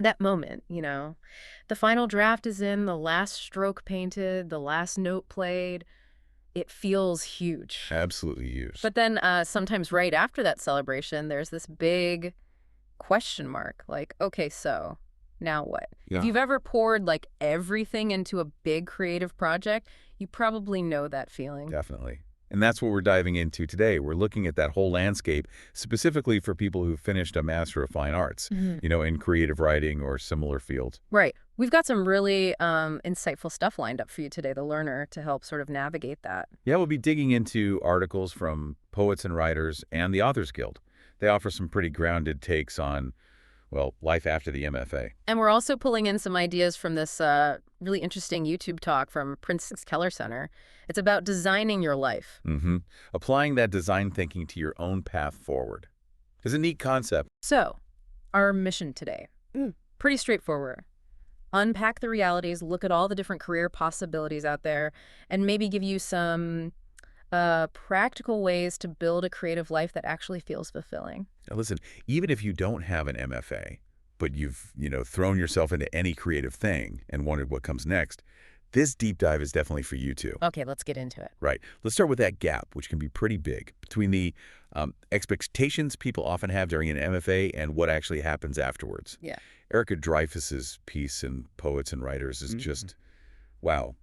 That moment, the final draft is in, the last stroke painted, the last note played. It feels huge. Absolutely huge. But then sometimes right after that celebration, there's this big question mark. Like, okay, so now what? If Yeah. you've ever poured like everything into a big creative project, you probably know that feeling. Definitely. And that's what we're diving into today. We're looking at that whole landscape, specifically for people who finished a Master of Fine Arts, Mhm. in creative writing or similar fields. Right. We've got some really insightful stuff lined up for you today, the learner, to help sort of navigate that. Yeah, we'll be digging into articles from poets and writers and the Authors Guild. They offer some pretty grounded takes on, well, life after the MFA. And we're also pulling in some ideas from this really interesting YouTube talk from Princess Keller Center. It's about designing your life. Applying that design thinking to your own path forward is a neat concept. So, our mission today, pretty straightforward. Unpack the realities, look at all the different career possibilities out there, and maybe give you some practical ways to build a creative life that actually feels fulfilling. Now listen, even if you don't have an MFA, but you've, thrown yourself into any creative thing and wondered what comes next, this deep dive is definitely for you too. Okay, let's get into it. Right. Let's start with that gap, which can be pretty big, between the expectations people often have during an MFA and what actually happens afterwards. Yeah. Erica Dreyfuss's piece in Poets and Writers is just, wow,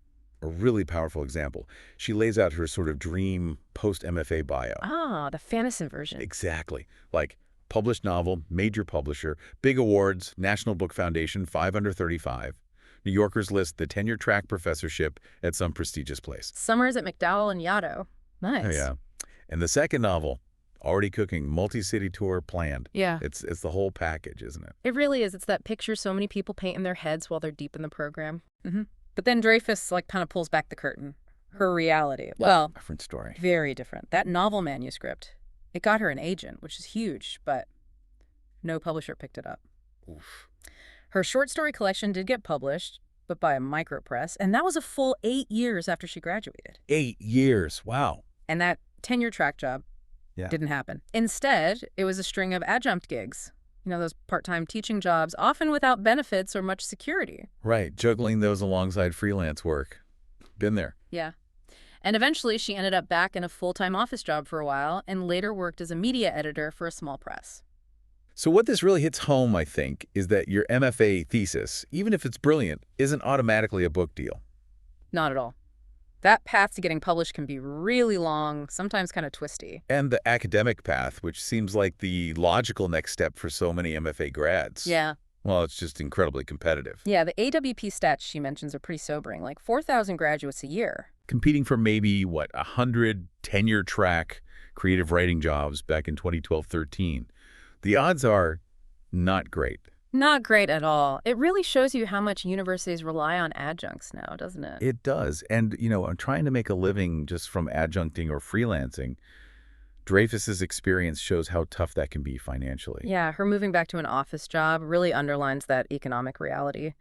a really powerful example. She lays out her sort of dream post-MFA bio. Ah, the fantasy version. Exactly. Like published novel, major publisher, big awards, National Book Foundation, 5 under 35. New Yorkers list the tenure-track professorship at some prestigious place. Summers at McDowell and Yaddo. Nice. Oh, yeah. And the second novel, already cooking, multi-city tour planned. Yeah. It's the whole package, isn't it? It really is. It's that picture so many people paint in their heads while they're deep in the program. But then Dreyfus kind of pulls back the curtain. Her reality. Well, Different story. very different. That novel manuscript, it got her an agent, which is huge, but no publisher picked it up. Oof. Her short story collection did get published, but by a micropress, and that was a full 8 years after she graduated. 8 years. Wow. And that tenure-track job didn't happen. Instead, it was a string of adjunct gigs. Those part-time teaching jobs, often without benefits or much security. Right. Juggling those alongside freelance work. Been there. Yeah. And eventually, she ended up back in a full-time office job for a while and later worked as a media editor for a small press. So what this really hits home, I think, is that your MFA thesis, even if it's brilliant, isn't automatically a book deal. Not at all. That path to getting published can be really long, sometimes kind of twisty. And the academic path, which seems like the logical next step for so many MFA grads. Yeah. Well, it's just incredibly competitive. Yeah, the AWP stats she mentions are pretty sobering, like 4,000 graduates a year. Competing for maybe, 100 tenure-track creative writing jobs back in 2012-13. The odds are not great. Not great at all. It really shows you how much universities rely on adjuncts now, doesn't it? It does. And, I'm trying to make a living just from adjuncting or freelancing. Dreyfus's experience shows how tough that can be financially. Yeah, her moving back to an office job really underlines that economic reality.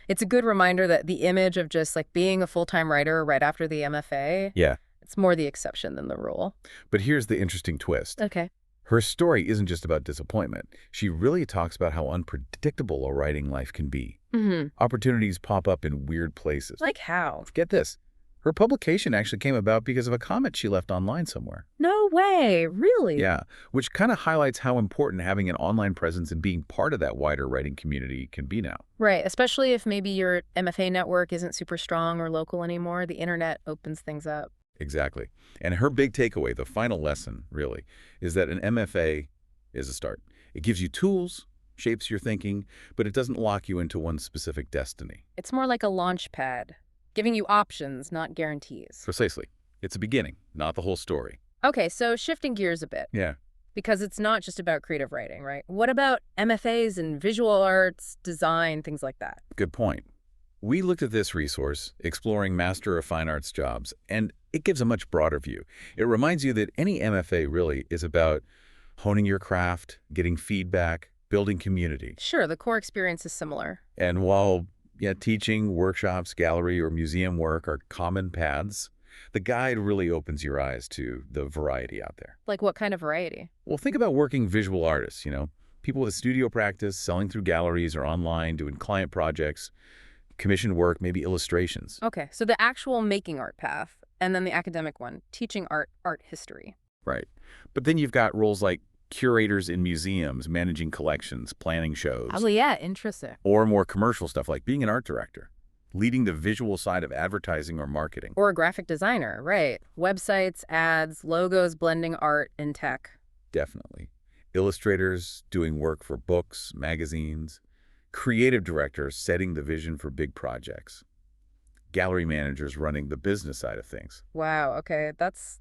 It's a good reminder that the image of just being a full-time writer right after the MFA, Yeah. it's more the exception than the rule. But here's the interesting twist. Okay. Her story isn't just about disappointment. She really talks about how unpredictable a writing life can be. Opportunities pop up in weird places. Like how? Get this. Her publication actually came about because of a comment she left online somewhere. No way, really? Yeah, which kind of highlights how important having an online presence and being part of that wider writing community can be now. Right, especially if maybe your MFA network isn't super strong or local anymore. The internet opens things up. Exactly. And her big takeaway, the final lesson, really, is that an MFA is a start. It gives you tools, shapes your thinking, but it doesn't lock you into one specific destiny. It's more like a launch pad, giving you options, not guarantees. Precisely. It's a beginning, not the whole story. Okay, so shifting gears a bit. Yeah. Because it's not just about creative writing, right? What about MFAs in visual arts, design, things like that? Good point. We looked at this resource, Exploring Master of Fine Arts Jobs, and it gives a much broader view. It reminds you that any MFA really is about honing your craft, getting feedback, building community. Sure, the core experience is similar. And while teaching, workshops, gallery, or museum work are common paths, the guide really opens your eyes to the variety out there. Like what kind of variety? Well, think about working visual artists, People with studio practice, selling through galleries or online, doing client projects, commissioned work, maybe illustrations. Okay, so the actual making art path, and then the academic one, teaching art history. Right. But then you've got roles like curators in museums, managing collections, planning shows, Oh, yeah, interesting. or more commercial stuff like being an art director, leading the visual side of advertising or marketing. Or a graphic designer, right. Websites, ads, logos, blending art and tech. Definitely. Illustrators doing work for books, magazines, creative directors setting the vision for big projects, gallery managers running the business side of things, Wow, okay, that's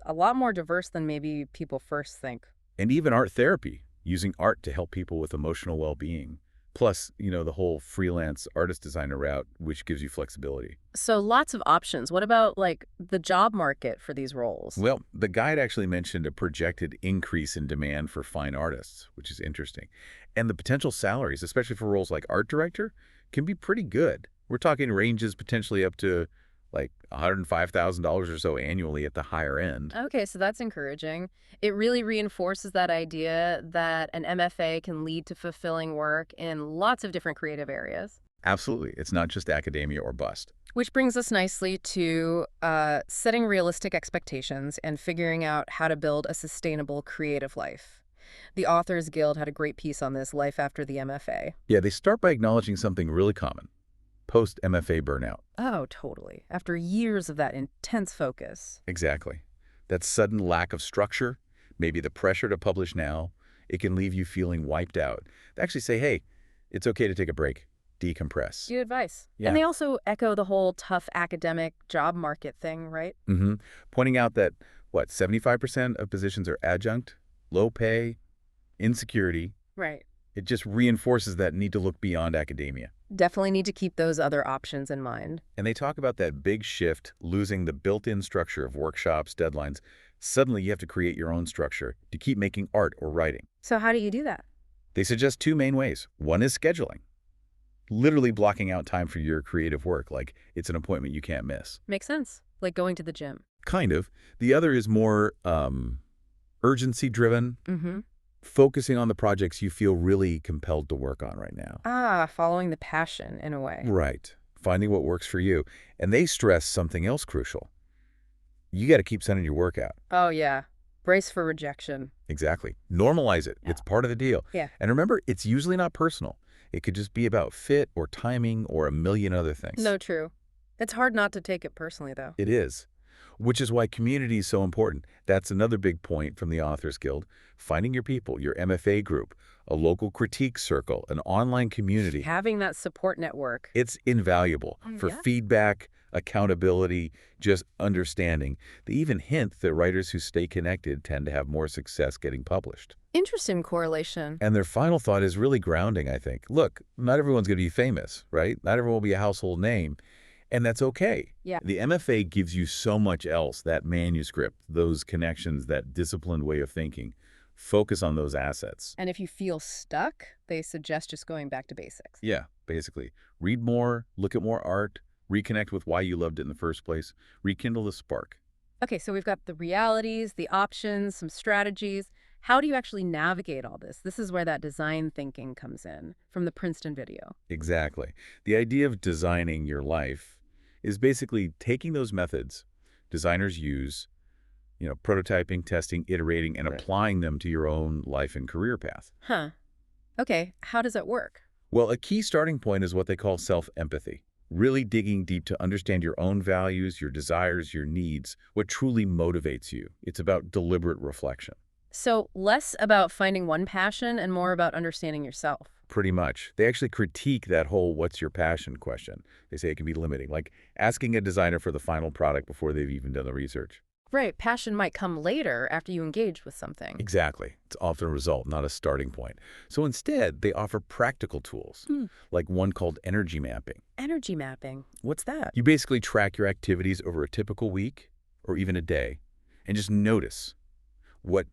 a lot more diverse than maybe people first think. and even art therapy, using art to help people with emotional well-being. Plus, the whole freelance artist designer route, which gives you flexibility. So lots of options. What about, like, the job market for these roles? Well, the guide actually mentioned a projected increase in demand for fine artists, which is interesting. And the potential salaries, especially for roles like art director, can be pretty good. We're talking ranges potentially up to like $105,000 or so annually at the higher end. Okay, so that's encouraging. It really reinforces that idea that an MFA can lead to fulfilling work in lots of different creative areas. Absolutely. It's not just academia or bust. Which brings us nicely to setting realistic expectations and figuring out how to build a sustainable creative life. The Authors Guild had a great piece on this, Life After the MFA. Yeah, they start by acknowledging something really common: post-MFA burnout. Oh, totally. After years of that intense focus. Exactly. That sudden lack of structure, maybe the pressure to publish now, it can leave you feeling wiped out. They actually say, hey, it's okay to take a break, decompress. Good advice. Yeah. And they also echo the whole tough academic job market thing, right? Pointing out that, 75% of positions are adjunct, low pay, insecurity. Right. It just reinforces that need to look beyond academia. Definitely need to keep those other options in mind. And they talk about that big shift, losing the built-in structure of workshops, deadlines. Suddenly you have to create your own structure to keep making art or writing. So how do you do that? They suggest two main ways. One is scheduling, literally blocking out time for your creative work like it's an appointment you can't miss. Makes sense. Like going to the gym. Kind of. The other is more urgency-driven, Mm-hmm. focusing on the projects you feel really compelled to work on right now. Ah, following the passion in a way. Right. Finding what works for you. And they stress something else crucial. You got to keep sending your work out. Oh, yeah. Brace for rejection. Exactly. Normalize it. Yeah. It's part of the deal. Yeah. And remember, it's usually not personal. It could just be about fit or timing or a million other things. No, true. It's hard not to take it personally, though. It is. Which is why community is so important. That's another big point from the Authors Guild. Finding your people, your MFA group, a local critique circle, an online community. Having that support network. It's invaluable for Yeah. feedback, accountability, just understanding. They even hint that writers who stay connected tend to have more success getting published. Interesting correlation. And their final thought is really grounding, I think. Look, not everyone's going to be famous, right? Not everyone will be a household name. And that's okay. Yeah. The MFA gives you so much else, that manuscript, those connections, that disciplined way of thinking. Focus on those assets. And if you feel stuck, they suggest just going back to basics. Yeah, basically. Read more, look at more art, reconnect with why you loved it in the first place, rekindle the spark. Okay, so we've got the realities, the options, some strategies. How do you actually navigate all this? This is where that design thinking comes in from the Princeton video. Exactly. The idea of designing your life is basically taking those methods designers use, prototyping, testing, iterating, and Right. applying them to your own life and career path. Huh. Okay, how does it work? Well, a key starting point is what they call self-empathy. Really digging deep to understand your own values, your desires, your needs, what truly motivates you. It's about deliberate reflection. So less about finding one passion and more about understanding yourself. Pretty much. They actually critique that whole "what's your passion" question. They say it can be limiting, like asking a designer for the final product before they've even done the research. Right, passion might come later after you engage with something. Exactly. It's often a result, not a starting point. So instead, they offer practical tools, like one called energy mapping. Energy mapping. What's that? You basically track your activities over a typical week or even a day and just notice what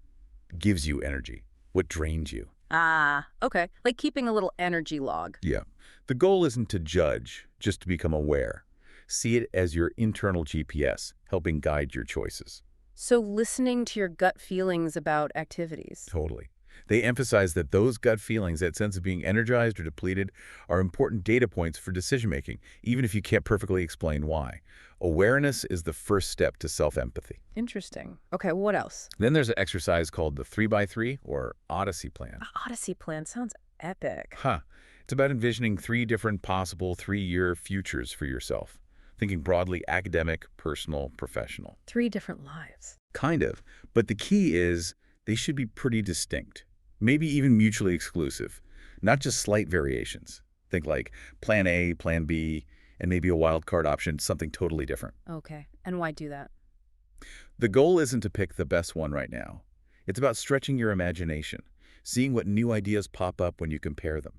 gives you energy, what drains you. Ah, okay. Like keeping a little energy log. Yeah. The goal isn't to judge, just to become aware. See it as your internal GPS, helping guide your choices. So listening to your gut feelings about activities. Totally. They emphasize that those gut feelings, that sense of being energized or depleted, are important data points for decision-making, even if you can't perfectly explain why. Awareness is the first step to self-empathy. Interesting. Okay, what else? Then there's an exercise called the 3x3 or Odyssey plan. A Odyssey plan sounds epic. Huh. It's about envisioning 3 different possible 3-year futures for yourself. Thinking broadly academic, personal, professional. 3 different lives. Kind of. But the key is they should be pretty distinct. Maybe even mutually exclusive. Not just slight variations. Think like plan A, plan B, and maybe a wild card option, something totally different. Okay, and why do that? The goal isn't to pick the best one right now. It's about stretching your imagination, seeing what new ideas pop up when you compare them.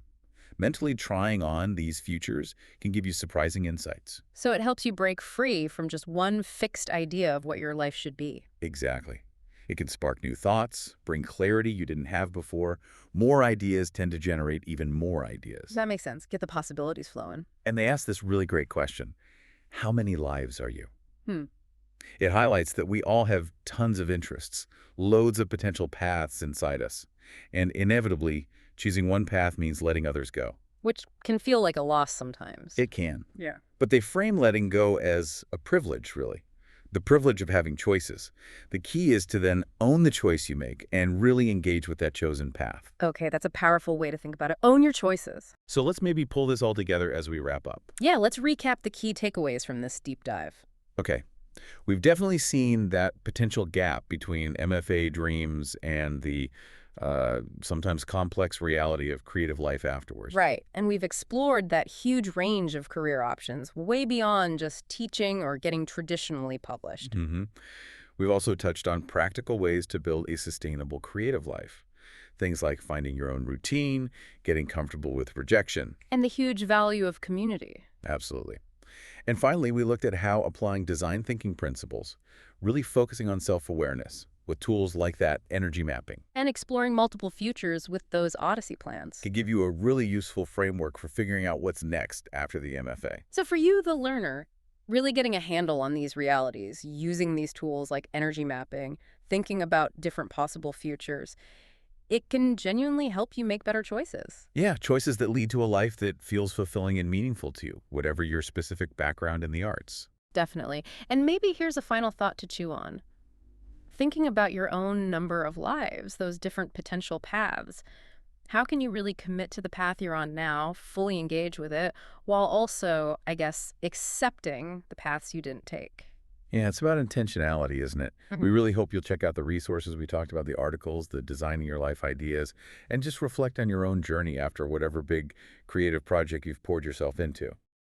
Mentally trying on these futures can give you surprising insights. So it helps you break free from just one fixed idea of what your life should be. Exactly. It can spark new thoughts, bring clarity you didn't have before. More ideas tend to generate even more ideas. That makes sense. Get the possibilities flowing. And they ask this really great question. How many lives are you? Hmm. It highlights that we all have tons of interests, loads of potential paths inside us. And inevitably, choosing one path means letting others go. Which can feel like a loss sometimes. It can. Yeah. But they frame letting go as a privilege, really. The privilege of having choices. The key is to then own the choice you make and really engage with that chosen path. Okay, that's a powerful way to think about it. Own your choices. So let's maybe pull this all together as we wrap up. Yeah, let's recap the key takeaways from this deep dive. Okay. We've definitely seen that potential gap between MFA dreams and the sometimes complex reality of creative life afterwards. Right, and we've explored that huge range of career options, way beyond just teaching or getting traditionally published. We've also touched on practical ways to build a sustainable creative life. Things like finding your own routine, getting comfortable with rejection. And the huge value of community. Absolutely. And finally, we looked at how applying design thinking principles, really focusing on self-awareness with tools like that energy mapping, And exploring multiple futures with those Odyssey plans. can give you a really useful framework for figuring out what's next after the MFA. So for you, the learner, really getting a handle on these realities, using these tools like energy mapping, thinking about different possible futures, it can genuinely help you make better choices. Yeah, choices that lead to a life that feels fulfilling and meaningful to you, whatever your specific background in the arts. Definitely. And maybe here's a final thought to chew on. Thinking about your own number of lives, those different potential paths, how can you really commit to the path you're on now, fully engage with it, while also, I guess, accepting the paths you didn't take? Yeah, it's about intentionality, isn't it? We really hope you'll check out the resources we talked about, the articles, the designing your life ideas, and just reflect on your own journey after whatever big creative project you've poured yourself into.